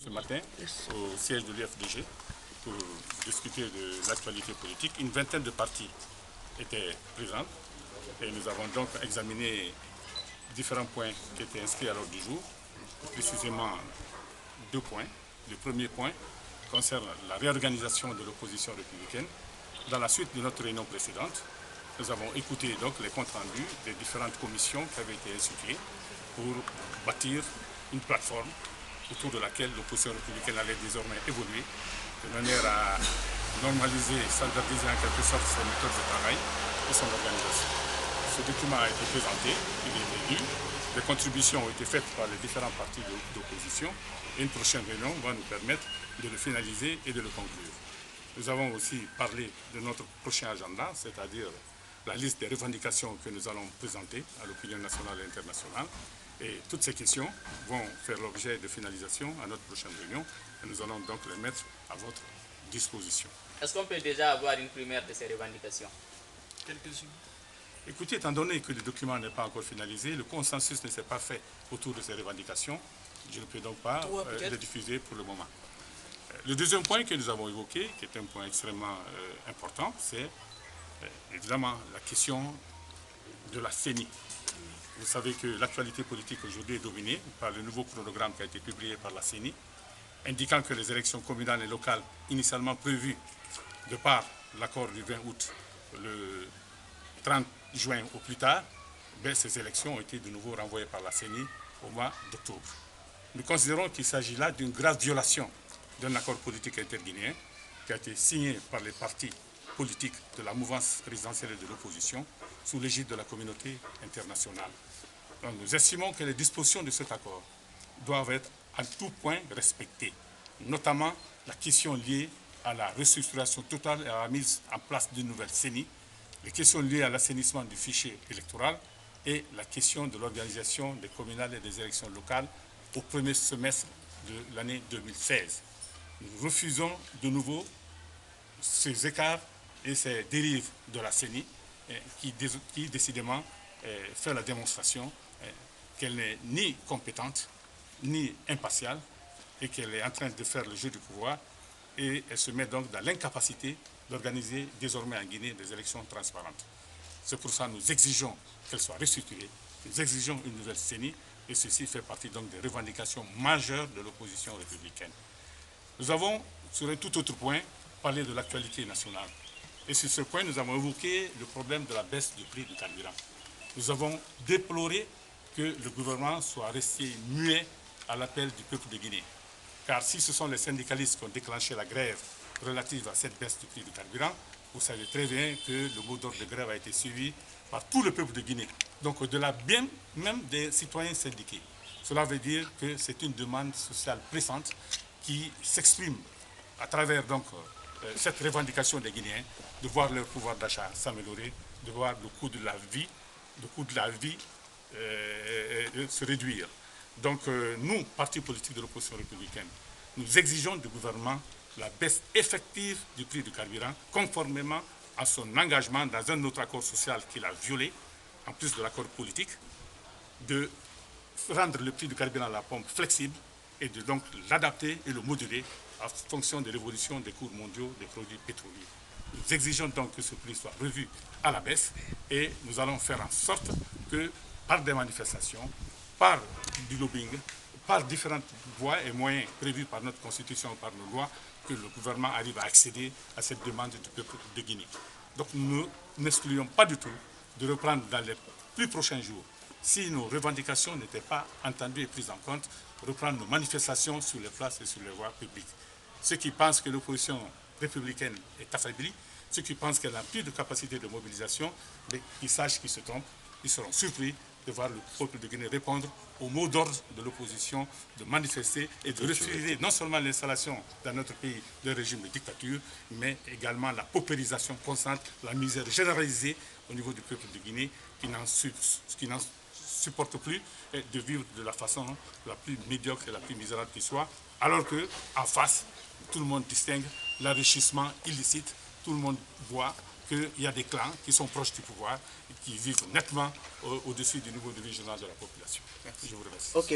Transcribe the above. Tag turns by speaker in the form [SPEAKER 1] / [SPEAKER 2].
[SPEAKER 1] ce matin au siège de l'UFDG pour discuter de l'actualité politique. Une vingtaine de partis étaient présents et nous avons donc examiné différents points qui étaient inscrits à l'ordre du jour, précisément 2 points. Le premier point concerne la réorganisation de l'opposition républicaine. Dans la suite de notre réunion précédente, nous avons écouté donc les comptes rendus des différentes commissions qui avaient été instituées pour bâtir une plateforme autour de laquelle l'opposition républicaine allait désormais évoluer de manière à normaliser, standardiser en quelque sorte ses méthodes de travail et son organisation. Ce document a été présenté, il est lu, les contributions ont été faites par les différents partis d'opposition et une prochaine réunion va nous permettre de le finaliser et de le conclure. Nous avons aussi parlé de notre prochain agenda, c'est-à-dire la liste des revendications que nous allons présenter à l'opinion nationale et internationale. Et toutes ces questions vont faire l'objet de finalisation à notre prochaine réunion et nous allons donc les mettre à votre disposition.
[SPEAKER 2] Est-ce qu'on peut déjà avoir une première de ces revendications?
[SPEAKER 3] Quelques-unes.
[SPEAKER 1] Écoutez, étant donné que le document n'est pas encore finalisé, le consensus ne s'est pas fait autour de ces revendications, je ne peux donc pas le diffuser pour le moment. Le deuxième point que nous avons évoqué, qui est un point extrêmement important, c'est évidemment la question de la CENI. Vous savez que l'actualité politique aujourd'hui est dominée par le nouveau chronogramme qui a été publié par la CENI, indiquant que les élections communales et locales initialement prévues de par l'accord du 20 août, le 30 juin au plus tard, ces élections ont été de nouveau renvoyées par la CENI au mois d'octobre. Nous considérons qu'il s'agit là d'une grave violation d'un accord politique interguinéen qui a été signé par les partis politiques de la mouvance présidentielle et de l'opposition sous l'égide de la communauté internationale. Donc, nous estimons que les dispositions de cet accord doivent être à tout point respectées, notamment la question liée à la restructuration totale et à la mise en place d'une nouvelle CENI, les questions liées à l'assainissement du fichier électoral et la question de l'organisation des communales et des élections locales au premier semestre de l'année 2016. Nous refusons de nouveau ces écarts et ces dérives de la CENI qui décidément fait la démonstration qu'elle n'est ni compétente, ni impartiale, et qu'elle est en train de faire le jeu du pouvoir, et elle se met donc dans l'incapacité d'organiser désormais en Guinée des élections transparentes. C'est pour ça que nous exigeons qu'elle soit restructurée, nous exigeons une nouvelle CENI, et ceci fait partie donc des revendications majeures de l'opposition républicaine. Nous avons, sur un tout autre point, parlé de l'actualité nationale. Et sur ce point, nous avons évoqué le problème de la baisse du prix du carburant. Nous avons déploré que le gouvernement soit resté muet à l'appel du peuple de Guinée. Car si ce sont les syndicalistes qui ont déclenché la grève relative à cette baisse du prix du carburant, vous savez très bien que le mot d'ordre de grève a été suivi par tout le peuple de Guinée. Donc au-delà bien même des citoyens syndiqués. Cela veut dire que c'est une demande sociale pressante qui s'exprime à travers donc cette revendication des Guinéens de voir leur pouvoir d'achat s'améliorer, de voir le coût de la vie, se réduire. Donc nous, partis politiques de l'opposition républicaine, nous exigeons du gouvernement la baisse effective du prix du carburant, conformément à son engagement dans un autre accord social qu'il a violé, en plus de l'accord politique, de rendre le prix du carburant à la pompe flexible et de donc l'adapter et le moduler en fonction de l'évolution des cours mondiaux des produits pétroliers. Nous exigeons donc que ce prix soit revu à la baisse et nous allons faire en sorte que par des manifestations, par du lobbying, par différentes voies et moyens prévus par notre Constitution et par nos lois, que le gouvernement arrive à accéder à cette demande du peuple de Guinée. Donc nous n'excluons pas du tout de reprendre dans les plus prochains jours, si nos revendications n'étaient pas entendues et prises en compte, reprendre nos manifestations sur les places et sur les voies publiques. Ceux qui pensent que l'opposition républicaine est affaiblie, ceux qui pensent qu'elle n'a plus de capacité de mobilisation, mais qui sachent qu'ils se trompent, ils seront surpris de voir le peuple de Guinée répondre au mot d'ordre de l'opposition, de manifester et de refuser non seulement l'installation dans notre pays d'un régime de dictature, mais également la paupérisation constante, la misère généralisée au niveau du peuple de Guinée qui n'en supporte plus de vivre de la façon la plus médiocre et la plus misérable qui soit, alors qu'en face, tout le monde distingue l'enrichissement illicite, tout le monde voit qu'il y a des clans qui sont proches du pouvoir et qui vivent nettement au-dessus du niveau de vie général de la population. Je vous remercie.